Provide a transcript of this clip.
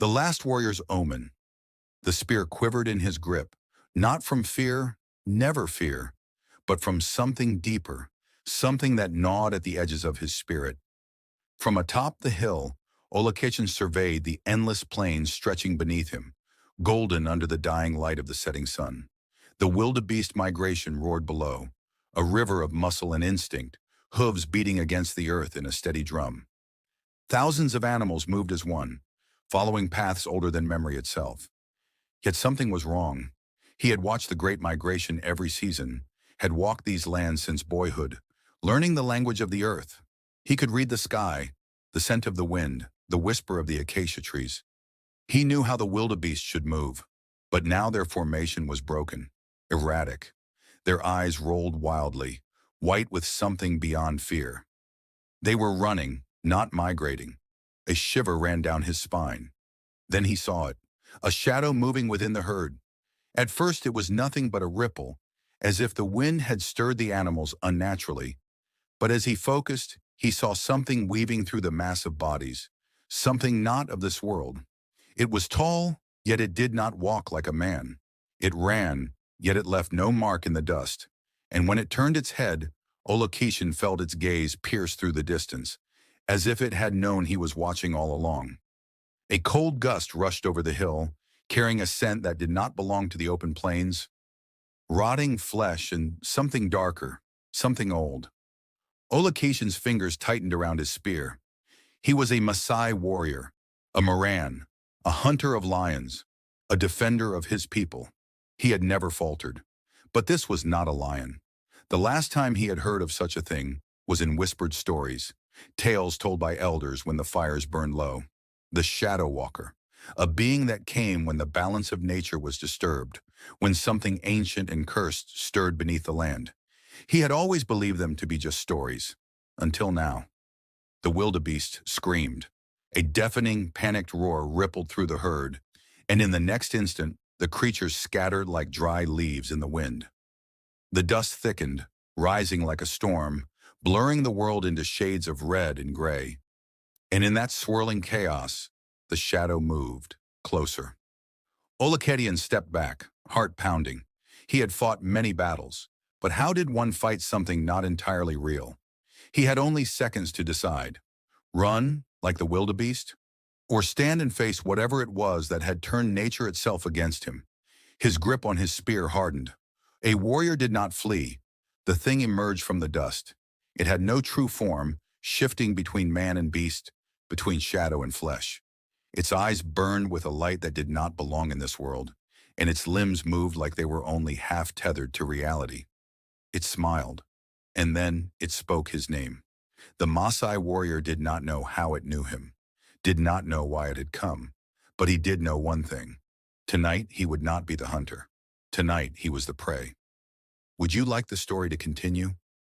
The last warrior's omen. The spear quivered in his grip, not from fear, never fear, but from something deeper, something that gnawed at the edges of his spirit. From atop the hill, Olakechin surveyed the endless plains stretching beneath him, golden under the dying light of the setting sun. The wildebeest migration roared below, a river of muscle and instinct, hooves beating against the earth in a steady drum. Thousands of animals moved as one, following paths older than memory itself. Yet something was wrong. He had watched the Great Migration every season, had walked these lands since boyhood, learning the language of the earth. He could read the sky, the scent of the wind, the whisper of the acacia trees. He knew how the wildebeest should move, but now their formation was broken, erratic. Their eyes rolled wildly, white with something beyond fear. They were running, not migrating. A shiver ran down his spine. Then he saw it, a shadow moving within the herd. At first it was nothing but a ripple, as if the wind had stirred the animals unnaturally. But as he focused, he saw something weaving through the mass of bodies, something not of this world. It was tall, yet it did not walk like a man. It ran, yet it left no mark in the dust. And when it turned its head, Olakechin felt its gaze pierce through the distance, as if it had known he was watching all along. A cold gust rushed over the hill, carrying a scent that did not belong to the open plains. Rotting flesh and something darker, something old. Olakecin's fingers tightened around his spear. He was a Masai warrior, a Moran, a hunter of lions, a defender of his people. He had never faltered. But this was not a lion. The last time he had heard of such a thing was in whispered stories, tales told by elders when the fires burned low. The Shadow Walker, a being that came when the balance of nature was disturbed, when something ancient and cursed stirred beneath the land. He had always believed them to be just stories, until now. The wildebeest screamed. A deafening, panicked roar rippled through the herd, and in the next instant, the creatures scattered like dry leaves in the wind. The dust thickened, rising like a storm, blurring the world into shades of red and gray. And in that swirling chaos, the shadow moved, closer. Olakechin stepped back, heart pounding. He had fought many battles, but how did one fight something not entirely real? He had only seconds to decide. Run, like the wildebeest, or stand and face whatever it was that had turned nature itself against him. His grip on his spear hardened. A warrior did not flee. The thing emerged from the dust. It had no true form, shifting between man and beast, between shadow and flesh. Its eyes burned with a light that did not belong in this world, and its limbs moved like they were only half tethered to reality. It smiled, and then it spoke his name. The Maasai warrior did not know how it knew him, did not know why it had come, but he did know one thing. Tonight he would not be the hunter. Tonight he was the prey. Would you like the story to continue?